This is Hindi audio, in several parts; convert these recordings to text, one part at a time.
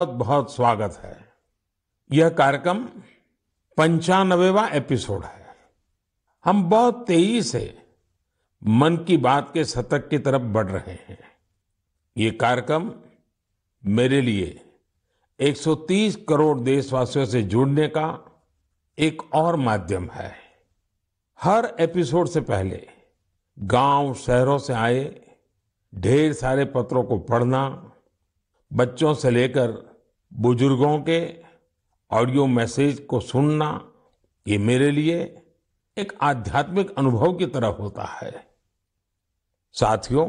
बहुत बहुत स्वागत है। यह कार्यक्रम 95वां एपिसोड है। हम बहुत तेजी से मन की बात के शतक की तरफ बढ़ रहे हैं। ये कार्यक्रम मेरे लिए 130 करोड़ देशवासियों से जुड़ने का एक और माध्यम है। हर एपिसोड से पहले गांव शहरों से आए ढेर सारे पत्रों को पढ़ना, बच्चों से लेकर बुजुर्गों के ऑडियो मैसेज को सुनना, ये मेरे लिए एक आध्यात्मिक अनुभव की तरह होता है। साथियों,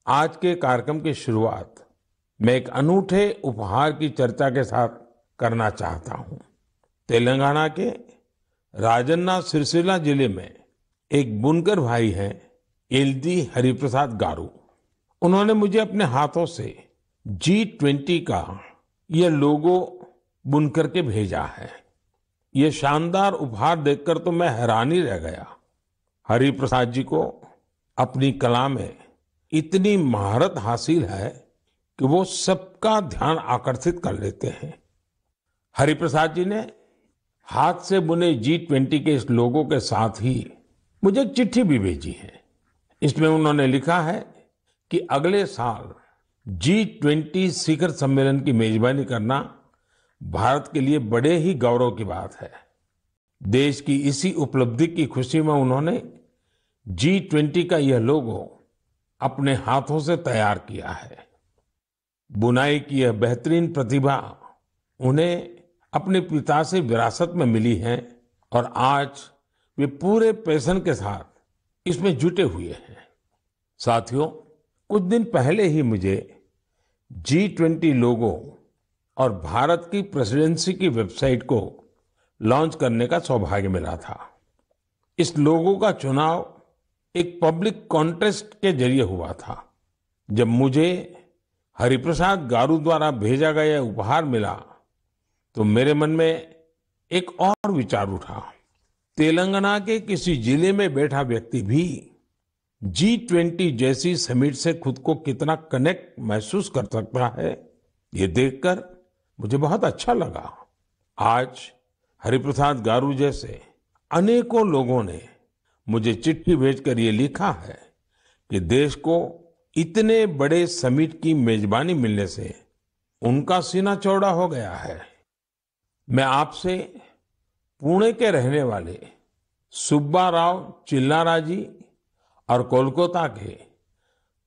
आज के कार्यक्रम की शुरुआत मैं एक अनूठे उपहार की चर्चा के साथ करना चाहता हूं। तेलंगाना के राजन्ना सिरसिल्ला जिले में एक बुनकर भाई हैं, एलदी हरिप्रसाद गारू। उन्होंने मुझे अपने हाथों से G20 का यह लोगो बुन करके भेजा है। ये शानदार उपहार देखकर तो मैं हैरान ही रह गया। हरिप्रसाद जी को अपनी कला में इतनी महारत हासिल है कि वो सबका ध्यान आकर्षित कर लेते हैं। हरिप्रसाद जी ने हाथ से बुने G20 के इस लोगो के साथ ही मुझे एक चिट्ठी भी भेजी है। इसमें उन्होंने लिखा है कि अगले साल G20 शिखर सम्मेलन की मेजबानी करना भारत के लिए बड़े ही गौरव की बात है। देश की इसी उपलब्धि की खुशी में उन्होंने G20 का यह लोगो अपने हाथों से तैयार किया है। बुनाई की यह बेहतरीन प्रतिभा उन्हें अपने पिता से विरासत में मिली है और आज वे पूरे पैशन के साथ इसमें जुटे हुए हैं। साथियों, कुछ दिन पहले ही मुझे G20 लोगो और भारत की प्रेसिडेंसी की वेबसाइट को लॉन्च करने का सौभाग्य मिला था। इस लोगो का चुनाव एक पब्लिक कॉन्टेस्ट के जरिए हुआ था। जब मुझे हरिप्रसाद गारू द्वारा भेजा गया उपहार मिला तो मेरे मन में एक और विचार उठा। तेलंगाना के किसी जिले में बैठा व्यक्ति भी G20 जैसी समिट से खुद को कितना कनेक्ट महसूस कर सकता है, ये देखकर मुझे बहुत अच्छा लगा। आज हरिप्रसाद गारू जैसे अनेकों लोगों ने मुझे चिट्ठी भेजकर ये लिखा है कि देश को इतने बड़े समिट की मेजबानी मिलने से उनका सीना चौड़ा हो गया है। मैं आपसे पुणे के रहने वाले सुब्बा राव चिल्लारा जी और कोलकाता के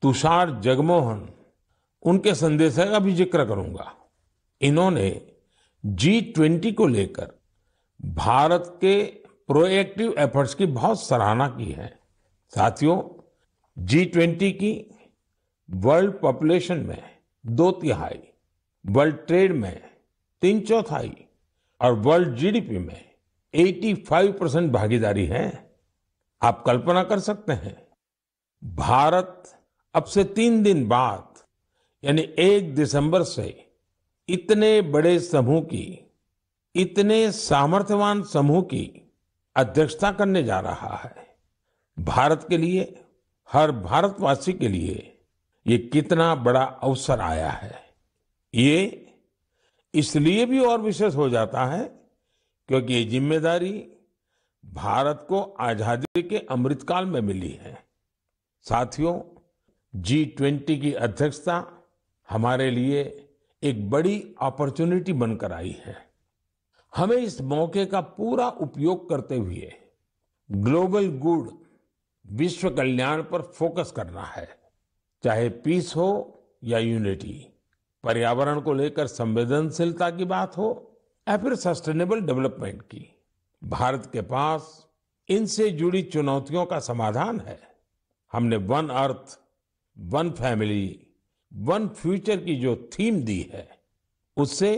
तुषार जगमोहन, उनके संदेश का भी जिक्र करूंगा। इन्होंने G20 को लेकर भारत के प्रोएक्टिव एफर्ट्स की बहुत सराहना की है। साथियों, G20 की वर्ल्ड पॉपुलेशन में 2/3, वर्ल्ड ट्रेड में 3/4 और वर्ल्ड जीडीपी में 85% भागीदारी है। आप कल्पना कर सकते हैं, भारत अब से 3 दिन बाद यानी 1 दिसंबर से इतने बड़े समूह की, इतने सामर्थ्यवान समूह की अध्यक्षता करने जा रहा है। भारत के लिए, हर भारतवासी के लिए ये कितना बड़ा अवसर आया है। ये इसलिए भी और विशेष हो जाता है क्योंकि ये जिम्मेदारी भारत को आजादी के अमृतकाल में मिली है। साथियों, G20 की अध्यक्षता हमारे लिए एक बड़ी अपॉर्चुनिटी बनकर आई है। हमें इस मौके का पूरा उपयोग करते हुए ग्लोबल गुड, विश्व कल्याण पर फोकस करना है। चाहे पीस हो या यूनिटी, पर्यावरण को लेकर संवेदनशीलता की बात हो या फिर सस्टेनेबल डेवलपमेंट की, भारत के पास इनसे जुड़ी चुनौतियों का समाधान है। हमने one earth, one family, one future की जो थीम दी है, उससे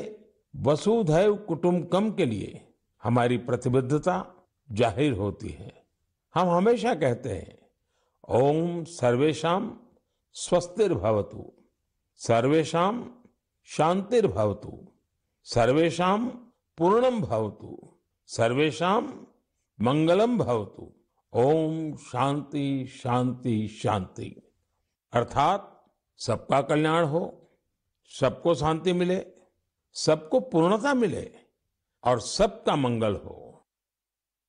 वसुधैव कुटुंबकम के लिए हमारी प्रतिबद्धता जाहिर होती है। हम हमेशा कहते हैं, ओम सर्वेषां स्वस्तिर्भवतु, सर्वेषां शांतिर्भवतु, सर्वेषां पूर्णम भवतु, सर्वेषां मंगलम भवतु। ओम शांति शांति शांति। अर्थात सबका कल्याण हो, सबको शांति मिले, सबको पूर्णता मिले और सबका मंगल हो।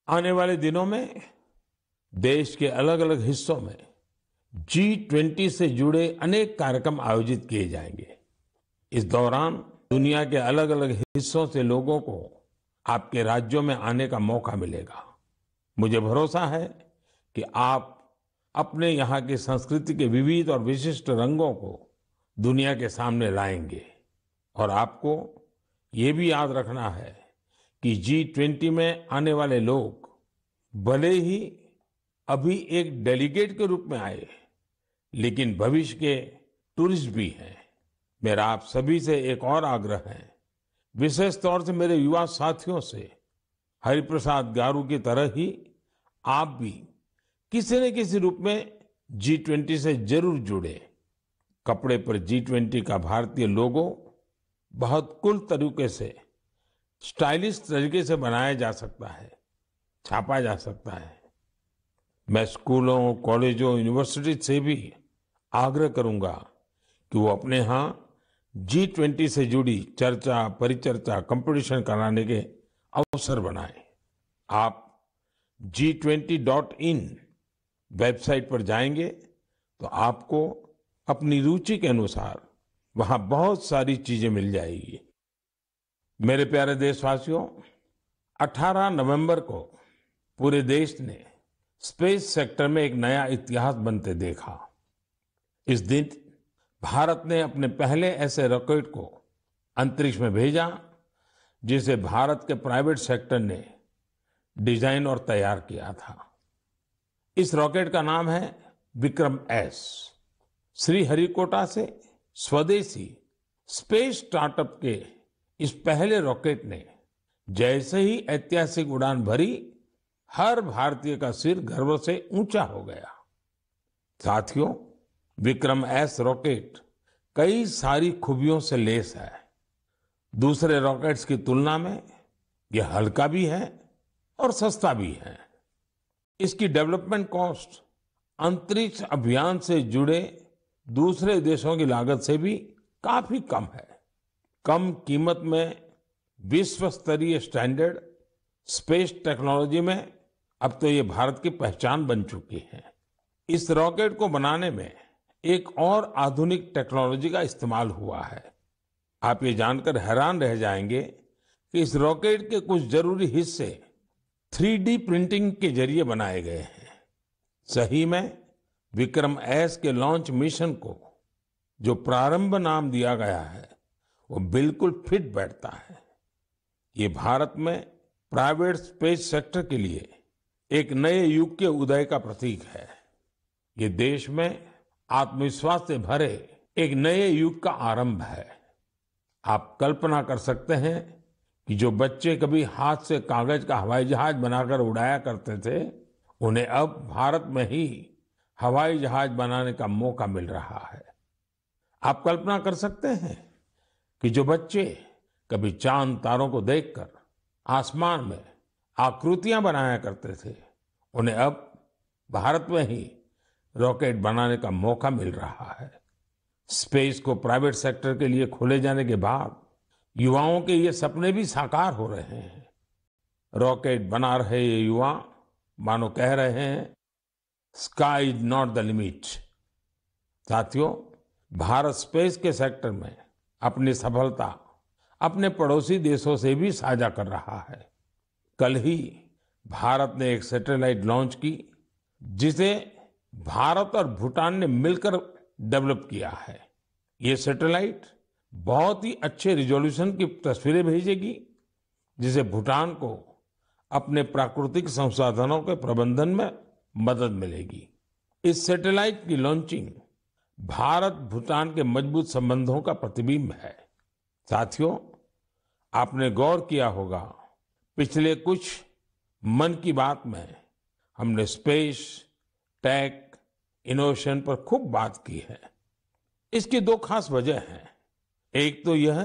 आने वाले दिनों में देश के अलग अलग हिस्सों में G20 से जुड़े अनेक कार्यक्रम आयोजित किए जाएंगे। इस दौरान दुनिया के अलग अलग हिस्सों से लोगों को आपके राज्यों में आने का मौका मिलेगा। मुझे भरोसा है कि आप अपने यहाँ की संस्कृति के विविध और विशिष्ट रंगों को दुनिया के सामने लाएंगे। और आपको ये भी याद रखना है कि G20 में आने वाले लोग भले ही अभी एक डेलीगेट के रूप में आए, लेकिन भविष्य के टूरिस्ट भी हैं। मेरा आप सभी से एक और आग्रह है, विशेष तौर से मेरे युवा साथियों से, हरिप्रसाद गारू की तरह ही आप भी किसी न किसी रूप में G20 से जरूर जुड़े। कपड़े पर G20 का भारतीय लोगो बहुत कूल तरीके से, स्टाइलिश तरीके से बनाया जा सकता है, छापा जा सकता है। मैं स्कूलों, कॉलेजों, यूनिवर्सिटी से भी आग्रह करूंगा कि वो अपने यहाँ G20 से जुड़ी चर्चा, परिचर्चा, कंपटीशन कराने के अवसर बनाएं। आप G20.in वेबसाइट पर जाएंगे तो आपको अपनी रुचि के अनुसार वहां बहुत सारी चीजें मिल जाएगी। मेरे प्यारे देशवासियों, 18 नवंबर को पूरे देश ने स्पेस सेक्टर में एक नया इतिहास बनते देखा। इस दिन भारत ने अपने पहले ऐसे रॉकेट को अंतरिक्ष में भेजा जिसे भारत के प्राइवेट सेक्टर ने डिजाइन और तैयार किया था। इस रॉकेट का नाम है विक्रम-S। श्रीहरिकोटा से स्वदेशी स्पेस स्टार्टअप के इस पहले रॉकेट ने जैसे ही ऐतिहासिक उड़ान भरी, हर भारतीय का सिर गर्व से ऊंचा हो गया। साथियों, विक्रम-S रॉकेट कई सारी खूबियों से लेस है। दूसरे रॉकेट्स की तुलना में यह हल्का भी है और सस्ता भी है। इसकी डेवलपमेंट कॉस्ट अंतरिक्ष अभियान से जुड़े दूसरे देशों की लागत से भी काफी कम है। कम कीमत में विश्व स्तरीय स्टैंडर्ड स्पेस टेक्नोलॉजी में अब तो ये भारत की पहचान बन चुकी है। इस रॉकेट को बनाने में एक और आधुनिक टेक्नोलॉजी का इस्तेमाल हुआ है। आप ये जानकर हैरान रह जाएंगे कि इस रॉकेट के कुछ जरूरी हिस्से 3D प्रिंटिंग के जरिए बनाए गए हैं। सही में विक्रम-S के लॉन्च मिशन को जो प्रारंभ नाम दिया गया है, वो बिल्कुल फिट बैठता है। ये भारत में प्राइवेट स्पेस सेक्टर के लिए एक नए युग के उदय का प्रतीक है। ये देश में आत्मविश्वास से भरे एक नए युग का आरंभ है। आप कल्पना कर सकते हैं कि जो बच्चे कभी हाथ से कागज का हवाई जहाज बनाकर उड़ाया करते थे, उन्हें अब भारत में ही हवाई जहाज बनाने का मौका मिल रहा है। आप कल्पना कर सकते हैं कि जो बच्चे कभी चांद तारों को देखकर आसमान में आकृतियां बनाया करते थे, उन्हें अब भारत में ही रॉकेट बनाने का मौका मिल रहा है। स्पेस को प्राइवेट सेक्टर के लिए खोले जाने के बाद युवाओं के ये सपने भी साकार हो रहे हैं। रॉकेट बना रहे ये युवा मानो कह रहे हैं, sky is not the limit. साथियों, भारत स्पेस के सेक्टर में अपनी सफलता अपने पड़ोसी देशों से भी साझा कर रहा है। कल ही भारत ने एक सैटेलाइट लॉन्च की, जिसे भारत और भूटान ने मिलकर डेवलप किया है। ये सैटेलाइट बहुत ही अच्छे रिजोल्यूशन की तस्वीरें भेजेगी, जिसे भूटान को अपने प्राकृतिक संसाधनों के प्रबंधन में मदद मिलेगी। इस सैटेलाइट की लॉन्चिंग भारत भूटान के मजबूत संबंधों का प्रतिबिंब है। साथियों, आपने गौर किया होगा, पिछले कुछ मन की बात में हमने स्पेस, टेक, इनोवेशन पर खूब बात की है। इसकी दो खास वजह हैं। एक तो यह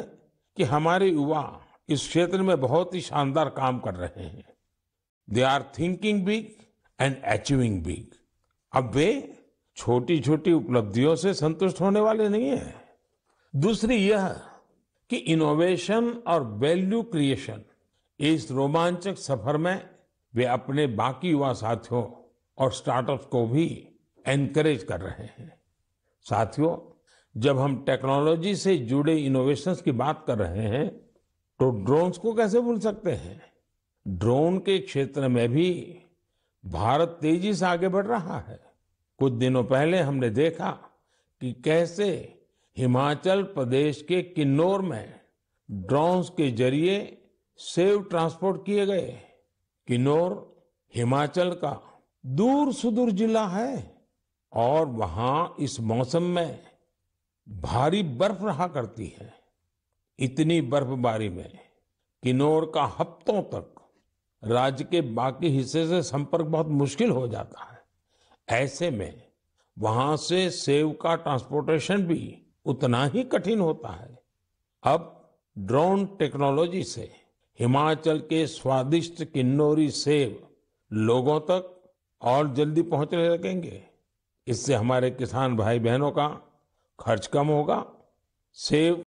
कि हमारे युवा इस क्षेत्र में बहुत ही शानदार काम कर रहे हैं। They are thinking big and achieving big. अब वे छोटी छोटी उपलब्धियों से संतुष्ट होने वाले नहीं हैं। दूसरी यह कि इनोवेशन और वैल्यू क्रिएशन इस रोमांचक सफर में वे अपने बाकी युवा साथियों और स्टार्टअप्स को भी एनकरेज कर रहे हैं। साथियों, जब हम टेक्नोलॉजी से जुड़े इनोवेशंस की बात कर रहे हैं, तो ड्रोन्स को कैसे भूल सकते हैं। ड्रोन के क्षेत्र में भी भारत तेजी से आगे बढ़ रहा है। कुछ दिनों पहले हमने देखा कि कैसे हिमाचल प्रदेश के किन्नौर में ड्रोन्स के जरिए सेव ट्रांसपोर्ट किए गए। किन्नौर हिमाचल का दूर सुदूर जिला है और वहां इस मौसम में भारी बर्फ रहा करती है। इतनी बर्फबारी में किन्नौर का हफ्तों तक राज्य के बाकी हिस्से से संपर्क बहुत मुश्किल हो जाता है। ऐसे में वहां से सेव का ट्रांसपोर्टेशन भी उतना ही कठिन होता है। अब ड्रोन टेक्नोलॉजी से हिमाचल के स्वादिष्ट किन्नौरी सेव लोगों तक और जल्दी पहुंचने लगेंगे। इससे हमारे किसान भाई बहनों का खर्च कम होगा, सेव